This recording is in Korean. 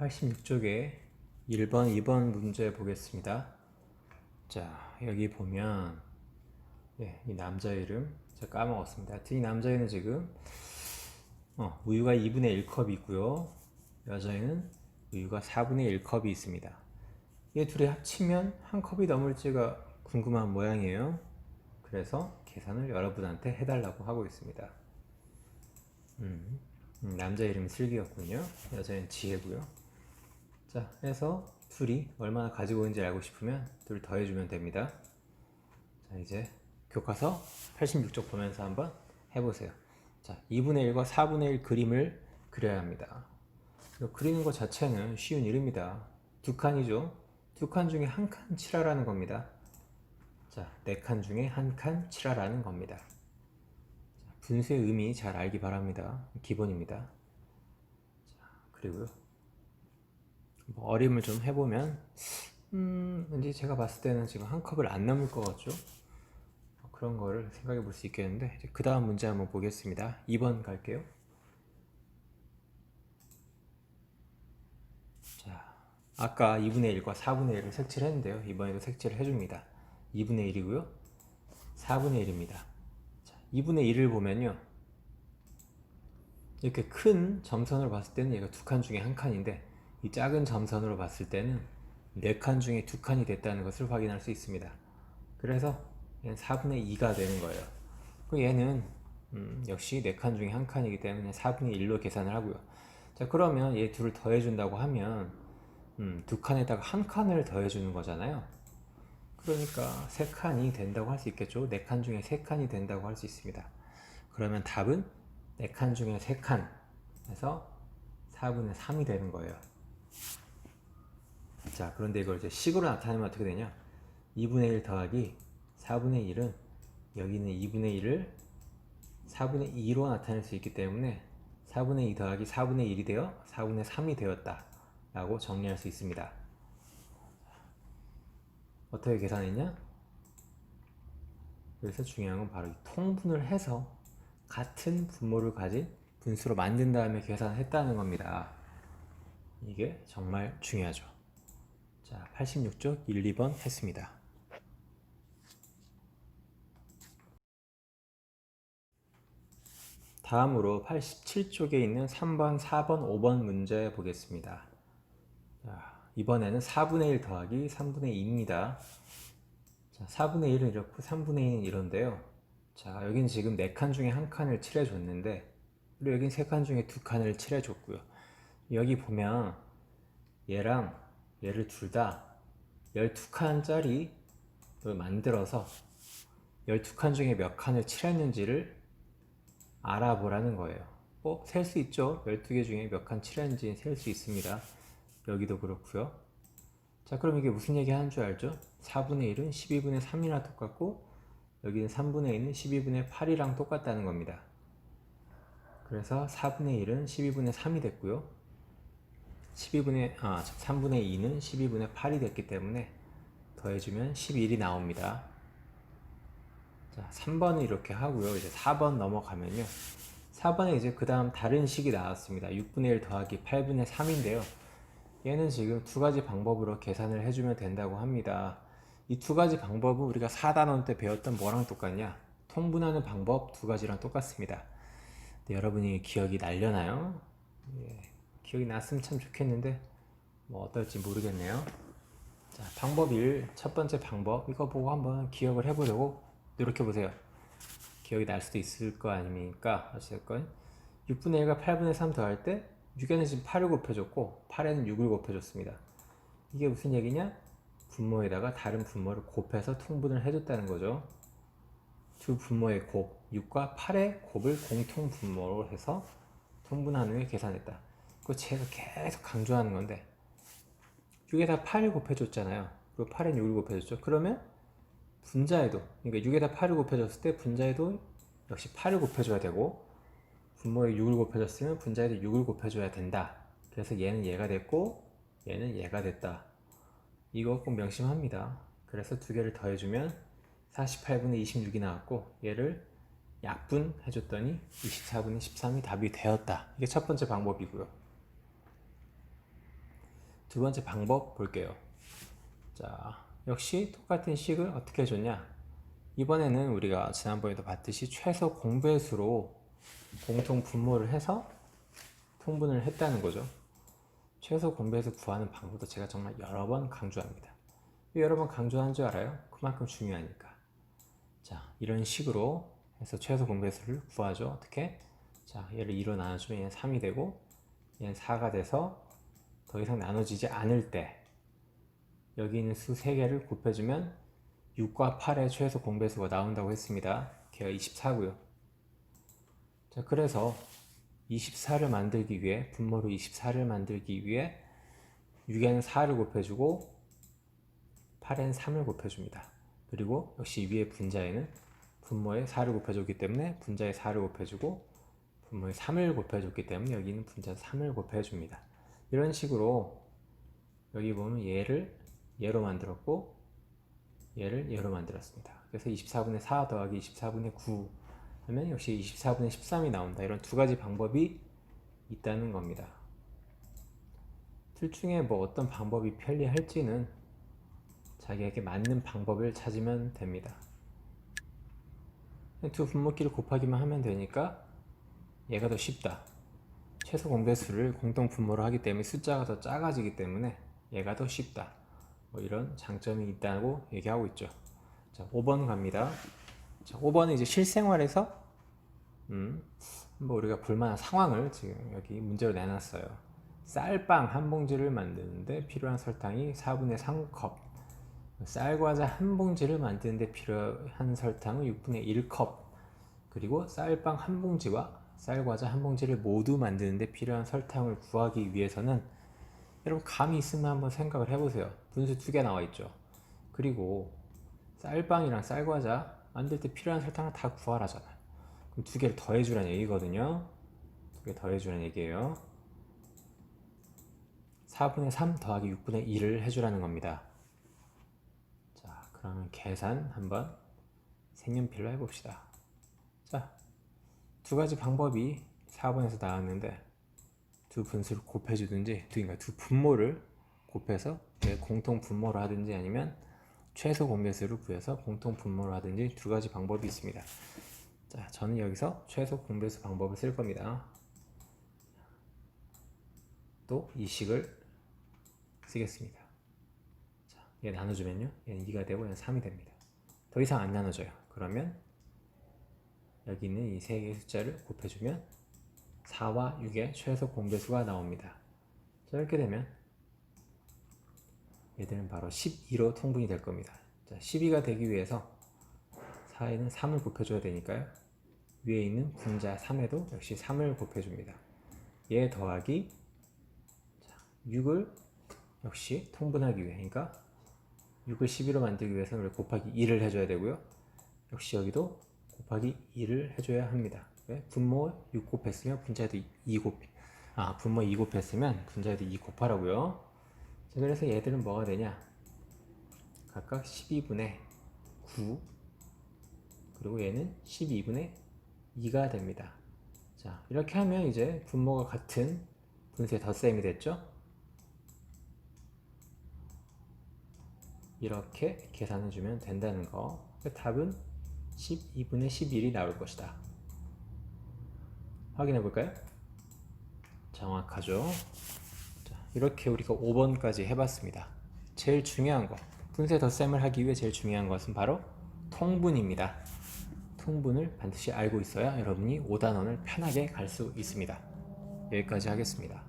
86쪽에 1번, 2번 문제 보겠습니다. 자, 여기 보면 이 남자 이름 제가 까먹었습니다. 하여튼 이 남자애는 지금 우유가 2분의 1컵이 있고요. 여자애는 우유가 4분의 1컵이 있습니다. 이 둘이 합치면 한 컵이 넘을지가 궁금한 모양이에요. 그래서 계산을 여러분한테 해달라고 하고 있습니다. 남자 이름이 슬기였군요. 여자애는 지혜고요. 자, 그래서 둘이 얼마나 가지고 있는지 알고 싶으면 둘 더해주면 됩니다. 자, 이제 교과서 86쪽 보면서 한번 해보세요. 자, 2분의 1과 4분의 1 그림을 그려야 합니다. 그리는 것 자체는 쉬운 일입니다. 두 칸이죠. 두 칸 중에 한 칸 칠하라는 겁니다. 자, 네 칸 중에 한 칸 칠하라는 겁니다. 자, 분수의 의미 잘 알기 바랍니다. 기본입니다. 자, 그리고요. 어림을 좀 해보면 왠지 제가 봤을 때는 지금 한 컵을 안 넘을 것 같죠? 그런 거를 생각해 볼 수 있겠는데 그 다음 문제 한번 보겠습니다. 2번 갈게요. 자, 아까 2분의 1과 4분의 1을 색칠을 했는데요. 이번에도 색칠을 해줍니다. 2분의 1이고요. 4분의 1입니다. 자, 2분의 1을 보면요. 이렇게 큰 점선으로 봤을 때는 얘가 두 칸 중에 한 칸인데 이 작은 점선으로 봤을 때는 네 칸 중에 두 칸이 됐다는 것을 확인할 수 있습니다. 그래서 얘는 4분의 2가 되는 거예요. 얘는 역시 네 칸 중에 한 칸이기 때문에 4분의 1로 계산을 하고요. 자, 그러면 얘 둘을 더해준다고 하면 두 칸에다가 한 칸을 더해주는 거잖아요. 그러니까 세 칸이 된다고 할 수 있겠죠. 네 칸 중에 세 칸이 된다고 할 수 있습니다. 그러면 답은 네 칸 중에 세 칸에서 4분의 3이 되는 거예요. 자, 그런데 이걸 이제 식으로 나타내면 어떻게 되냐? 2분의 1 더하기 4분의 1은 여기는 2분의 1을 4분의 2로 나타낼 수 있기 때문에 4분의 2 더하기 4분의 1이 되어 4분의 3이 되었다 라고 정리할 수 있습니다. 어떻게 계산했냐? 여기서 중요한 건 바로 이 통분을 해서 같은 분모를 가진 분수로 만든 다음에 계산했다는 겁니다. 이게 정말 중요하죠. 자, 86쪽 1, 2번 했습니다. 다음으로 87쪽에 있는 3번, 4번, 5번 문제 보겠습니다. 자, 이번에는 4분의 1 더하기 3분의 2입니다. 자, 4분의 1은 이렇고 3분의 2는 이런데요. 자, 여긴 지금 4칸 중에 한 칸을 칠해줬는데 그리고 여긴 3칸 중에 2칸을 칠해줬고요. 여기 보면 얘랑 얘를 둘 다 12칸짜리 만들어서 12칸 중에 몇 칸을 칠했는지를 알아보라는 거예요. 셀 수 있죠. 12개 중에 몇 칸 칠했는지 셀 수 있습니다. 여기도 그렇고요. 자, 그럼 이게 무슨 얘기 하는 줄 알죠? 4분의 1은 12분의 3이랑 똑같고 여기는 3분의 2는 12분의 8이랑 똑같다는 겁니다. 그래서 4분의 1은 12분의 3이 됐고요. 3분의 2는 12분의 8이 됐기 때문에 더해주면 11이 나옵니다. 자, 3번은 이렇게 하고요. 이제 4번 넘어가면요. 4번에 이제 그 다음 다른 식이 나왔습니다. 6분의 1 더하기 8분의 3인데요. 얘는 지금 두 가지 방법으로 계산을 해주면 된다고 합니다. 이 두 가지 방법은 우리가 4단원 때 배웠던 뭐랑 똑같냐? 통분하는 방법 두 가지랑 똑같습니다. 네, 여러분이 기억이 날려나요? 예, 기억이 났으면 참 좋겠는데 뭐 어떨지 모르겠네요. 자, 방법 1, 첫 번째 방법 이거 보고 한번 기억을 해보려고 노력해 보세요. 기억이 날 수도 있을 거 아닙니까? 어쨌건 6분의 1과 8분의 3 더할 때 6에는 지금 8을 곱해줬고 8에는 6을 곱해줬습니다. 이게 무슨 얘기냐? 분모에다가 다른 분모를 곱해서 통분을 해줬다는 거죠. 두 분모의 곱, 6과 8의 곱을 공통 분모로 해서 통분한 후에 계산했다. 그거 제가 계속 강조하는 건데 6에다 8을 곱해줬잖아요. 그리고 8엔 6을 곱해줬죠. 그러면 분자에도, 그러니까 6에다 8을 곱해줬을 때 분자에도 역시 8을 곱해줘야 되고 분모에 6을 곱해줬으면 분자에도 6을 곱해줘야 된다. 그래서 얘는 얘가 됐고 얘는 얘가 됐다. 이거 꼭 명심합니다. 그래서 두 개를 더해주면 48분의 26이 나왔고 얘를 약분 해줬더니 24분의 13이 답이 되었다. 이게 첫 번째 방법이고요. 두 번째 방법 볼게요. 자, 역시 똑같은 식을 어떻게 해줬냐? 이번에는 우리가 지난번에도 봤듯이 최소 공배수로 공통 분모를 해서 통분을 했다는 거죠. 최소 공배수 구하는 방법도 제가 정말 여러 번 강조합니다. 왜 여러 번 강조한 줄 알아요? 그만큼 중요하니까. 자, 이런 식으로 해서 최소 공배수를 구하죠. 어떻게? 자, 얘를 2로 나눠주면 얘는 3이 되고 얘는 4가 돼서 더 이상 나눠지지 않을 때 여기 있는 수 3개를 곱해주면 6과 8의 최소 공배수가 나온다고 했습니다. 걔가 24고요. 자, 그래서 24를 만들기 위해, 분모로 24를 만들기 위해 6에는 4를 곱해주고 8에는 3을 곱해줍니다. 그리고 역시 위에 분자에는 분모에 4를 곱해줬기 때문에 분자에 4를 곱해주고 분모에 3을 곱해줬기 때문에 여기는 분자 3을 곱해줍니다. 이런 식으로 여기 보면 얘를 얘로 만들었고 얘를 얘로 만들었습니다. 그래서 24분의 4 더하기 24분의 9 하면 역시 24분의 13이 나온다. 이런 두 가지 방법이 있다는 겁니다. 둘 중에 뭐 어떤 방법이 편리할지는 자기에게 맞는 방법을 찾으면 됩니다. 두 분모끼리 곱하기만 하면 되니까 얘가 더 쉽다. 최소 공배수를 공통 분모로 하기 때문에 숫자가 더 작아지기 때문에 얘가 더 쉽다. 뭐 이런 장점이 있다고 얘기하고 있죠. 자, 5번 갑니다. 자, 5번은 이제 실생활에서 뭐 우리가 볼만한 상황을 지금 여기 문제로 내놨어요. 쌀빵 한 봉지를 만드는데 필요한 설탕이 4분의 3컵. 쌀과자 한 봉지를 만드는데 필요한 설탕은 6분의 1컵. 그리고 쌀빵 한 봉지와 쌀과자 한 봉지를 모두 만드는데 필요한 설탕을 구하기 위해서는 여러분 감이 있으면 한번 생각을 해보세요. 분수 2개 나와 있죠. 그리고 쌀빵이랑 쌀과자 만들 때 필요한 설탕을 다 구하라잖아요. 그럼 2개를 더해주라는 얘기거든요. 2개 더해주라는 얘기예요. 4분의 3 더하기 6분의 1을 해주라는 겁니다. 자, 그러면 계산 한번 색연필로 해봅시다. 자, 두 가지 방법이 4번에서 나왔는데 두 분수를 곱해주든지 그러니까 두 분모를 곱해서 공통 분모를 하든지 아니면 최소 공배수를 구해서 공통 분모를 하든지 두 가지 방법이 있습니다. 자, 저는 여기서 최소 공배수 방법을 쓸 겁니다. 또 이 식을 쓰겠습니다. 자, 얘 나눠주면요, 얘는 2가 되고 얘는 3이 됩니다. 더 이상 안 나눠져요. 그러면 여기 있는 이 세 개의 숫자를 곱해주면 4와 6의 최소 공배수가 나옵니다. 자, 이렇게 되면 얘들은 바로 12로 통분이 될 겁니다. 자, 12가 되기 위해서 4에는 3을 곱해줘야 되니까요. 위에 있는 분자 3에도 역시 3을 곱해줍니다. 얘 더하기 6을 역시 통분하기 위해, 그러니까 6을 12로 만들기 위해서는 우리 곱하기 2를 해줘야 되고요. 역시 여기도 곱하기 2를 해줘야 합니다. 왜? 분모 6 곱했으면 분자에도 2 분모 2 곱했으면 분자에도 2 곱하라고요. 자, 그래서 얘들은 뭐가 되냐? 각각 12분의 9 그리고 얘는 12분의 2가 됩니다. 자, 이렇게 하면 이제 분모가 같은 분수의 덧셈이 됐죠? 이렇게 계산해주면 된다는 거. 답은 12분의 11이 나올 것이다. 확인해 볼까요? 정확하죠? 자, 이렇게 우리가 5번까지 해봤습니다. 제일 중요한 거, 분수의 덧셈을 하기 위해 제일 중요한 것은 바로 통분입니다. 통분을 반드시 알고 있어야 여러분이 5단원을 편하게 갈 수 있습니다. 여기까지 하겠습니다.